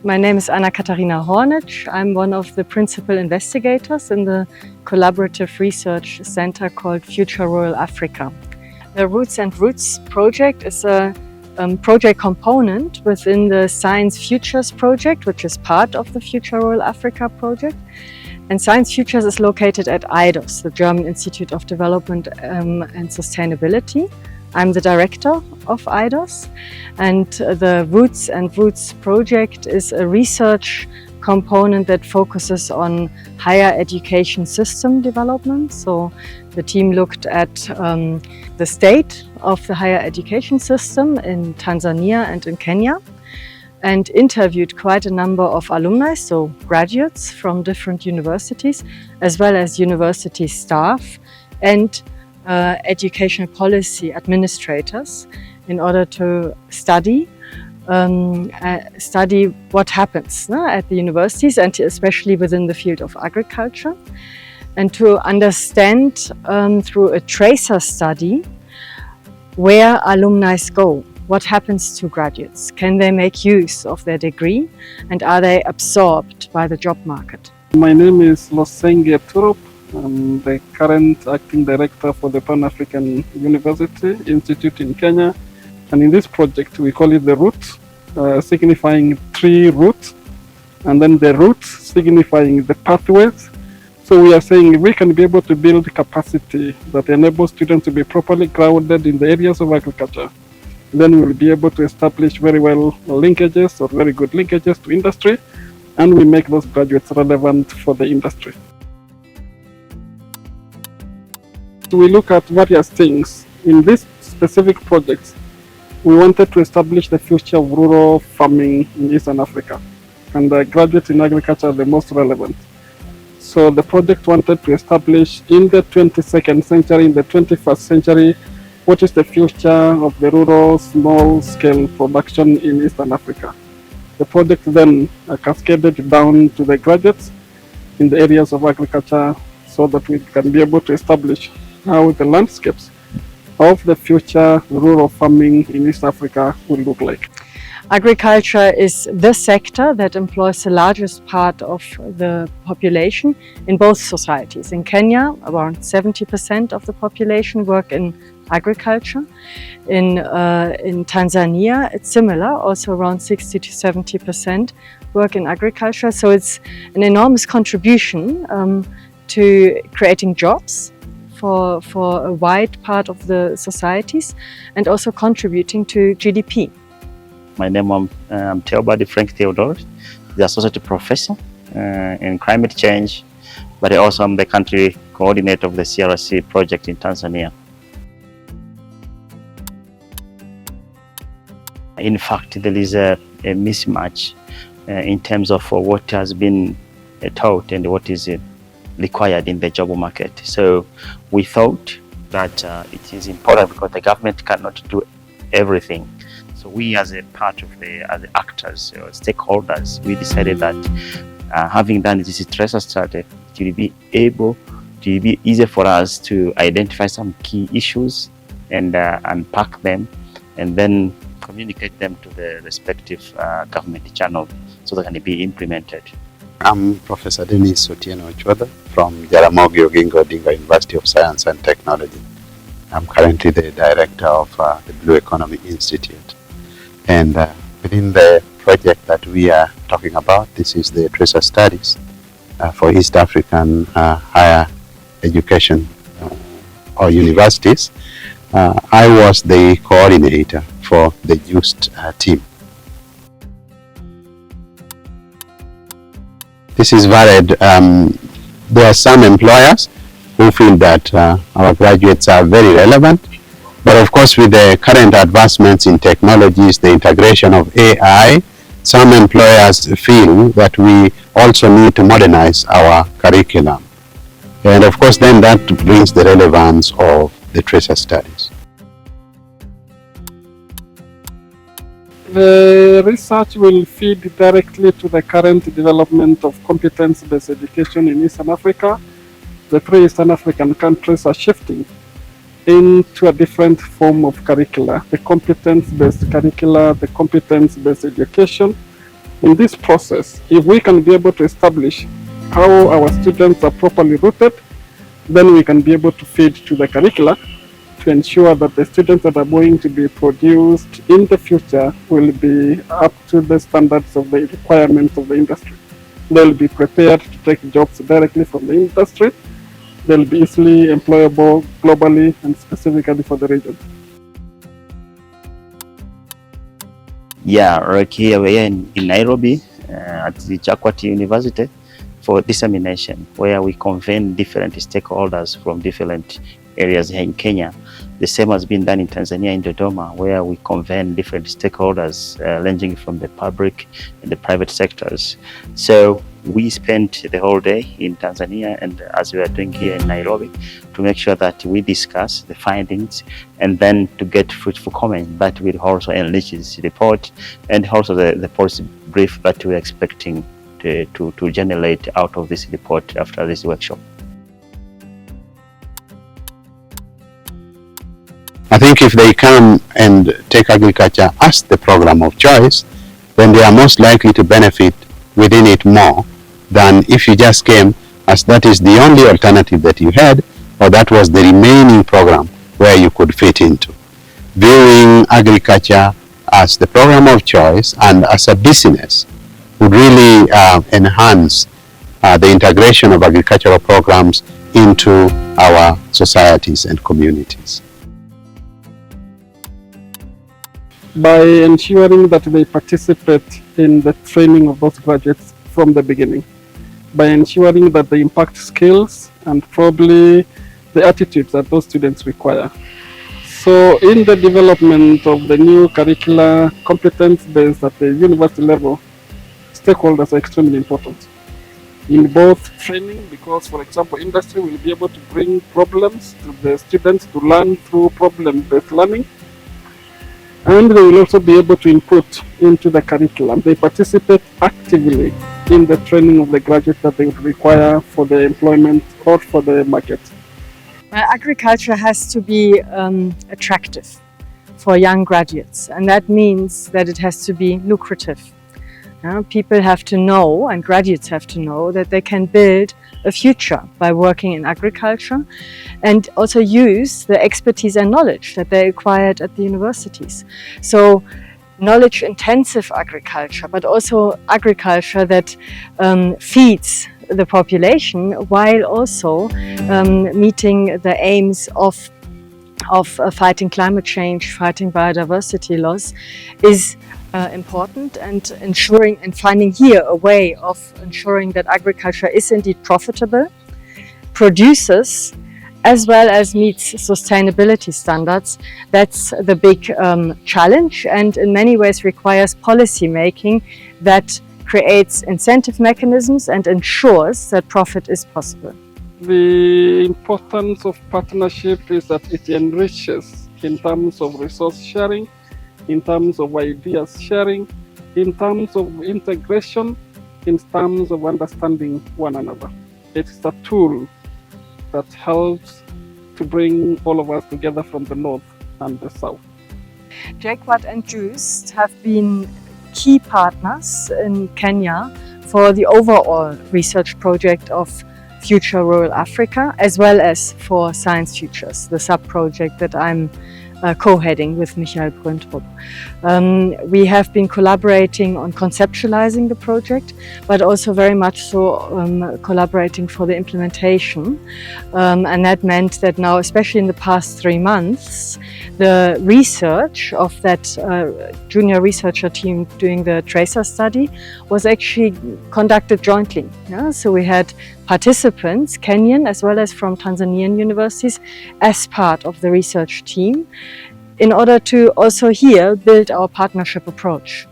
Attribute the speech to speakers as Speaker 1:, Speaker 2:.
Speaker 1: My name is Anna-Katharina Hornitsch. I'm one of the principal investigators in the collaborative research center called Future Rural Africa. The Roots and Roots project is a project component within the Science Futures project, which is part of the Future Rural Africa project. And Science Futures is located at IDOS, the German Institute of Development and Sustainability. I'm the director of IDOS, and the Roots and Roots project is a research component that focuses on higher education system development. So the team looked at the state of the higher education system in Tanzania and in Kenya, and interviewed quite a number of alumni, so graduates from different universities, as well as university staff and educational policy administrators in order to study what happens at the universities, and especially within the field of agriculture, and to understand through a tracer study where alumni go. What happens to graduates? Can they make use of their degree, and are they absorbed by the job market?
Speaker 2: My name is Losenge Turup. I'm the current acting director for the Pan-African University Institute in Kenya. And in this project, we call it the Roots, signifying tree roots, and then the roots signifying the pathways. So we are saying we can be able to build capacity that enables students to be properly grounded in the areas of agriculture. Then we will be able to establish very well linkages or very good linkages to industry, and we make those graduates relevant for the industry. We look at various things. In this specific project, we wanted to establish the future of rural farming in Eastern Africa, and the graduates in agriculture are the most relevant. So the project wanted to establish in the 22nd century, in the 21st century, what is the future of the rural small-scale production in Eastern Africa. The project then cascaded down to the graduates in the areas of agriculture so that we can be able to establish how the landscapes of the future rural farming in East Africa will look like.
Speaker 1: Agriculture is the sector that employs the largest part of the population in both societies. In Kenya, around 70% of the population work in agriculture. In Tanzania, it's similar, also around 60 to 70% work in agriculture. So it's an enormous contribution to creating jobs for a wide part of the societies, and also contributing to GDP.
Speaker 3: My name is Theobald Frank Theodore, the Associate Professor in Climate Change, but I also am the country coordinator of the CRC project in Tanzania. In fact, there is a mismatch in terms of what has been taught and what is required in the job market. So we thought that it is important because the government cannot do everything. So we as a part of as the actors, stakeholders, we decided that having done this tracer study, it will be easier for us to identify some key issues and unpack them, and then communicate them to the respective government channel so they can be implemented.
Speaker 4: I'm Professor Dennis Otieno Ochwada from Jaramogi Oginga Odinga University of Science and Technology. I'm currently the director of the Blue Economy Institute. And within the project that we are talking about, this is the tracer studies for East African higher education or universities. I was the coordinator for the JUST team. This is varied. There are some employers who feel that our graduates are very relevant, but of course with the current advancements in technologies, the integration of AI, some employers feel that we also need to modernize our curriculum. And of course then that brings the relevance of the tracer studies.
Speaker 2: The research will feed directly to the current development of competence-based education in Eastern Africa. The three Eastern African countries are shifting into a different form of curricula, the competence-based curricula, the competence-based education, In this process, if we can be able to establish how our students are properly rooted, then we can be able to feed to the curricula to ensure that the students that are going to be produced in the future will be up to the standards of the requirements of the industry. They'll be prepared to take jobs directly from the industry. They'll be easily employable globally and specifically for the region.
Speaker 3: Yeah, right here we are in Nairobi at the Chakwati University for dissemination, where we convene different stakeholders from different areas here in Kenya. The same has been done in Tanzania, in Dodoma, where we convene different stakeholders ranging from the public and the private sectors. So we spent the whole day in Tanzania, and as we are doing here in Nairobi, to make sure that we discuss the findings and then to get fruitful comment that will also enrich this report and also the policy brief that we are expecting to generate out of this report after this workshop.
Speaker 4: I think if they come and take agriculture as the program of choice, then they are most likely to benefit within it more than if you just came as that is the only alternative that you had, or that was the remaining program where you could fit into. Viewing agriculture as the program of choice and as a business would really enhance the integration of agricultural programs into our societies and communities.
Speaker 2: By ensuring that they participate in the training of those graduates from the beginning, by ensuring that they impact skills and probably the attitudes that those students require. So in the development of the new curricula, competence-based at the university level, stakeholders are extremely important in both training, because, for example, industry will be able to bring problems to the students to learn through problem-based learning, and they will also be able to input into the curriculum. They participate actively in the training of the graduates that they would require for the employment or for the market.
Speaker 1: Agriculture has to be attractive for young graduates, and that means that it has to be lucrative. People have to know, and graduates have to know, that they can build a future by working in agriculture and also use the expertise and knowledge that they acquired at the universities. So knowledge-intensive agriculture, but also agriculture that feeds the population while also meeting the aims of fighting climate change, fighting biodiversity loss is important, and ensuring and finding here a way of ensuring that agriculture is indeed profitable, produces, as well as meets sustainability standards. That's the big challenge, and in many ways requires policy making that creates incentive mechanisms and ensures that profit is possible.
Speaker 2: The importance of partnership is that it enriches in terms of resource sharing, in terms of ideas sharing, in terms of integration, in terms of understanding one another. It's a tool that helps to bring all of us together from the north and the south.
Speaker 1: JACWAT and JUICE have been key partners in Kenya for the overall research project of Future Rural Africa, as well as for Science Futures, the sub-project that I'm co-heading with Michael Brüntrup. We have been collaborating on conceptualizing the project, but also very much so collaborating for the implementation. And that meant that now, especially in the past 3 months, the research of that junior researcher team doing the tracer study was actually conducted jointly. Yeah? So we had participants, Kenyan as well as from Tanzanian universities, as part of the research team, in order to also here build our partnership approach.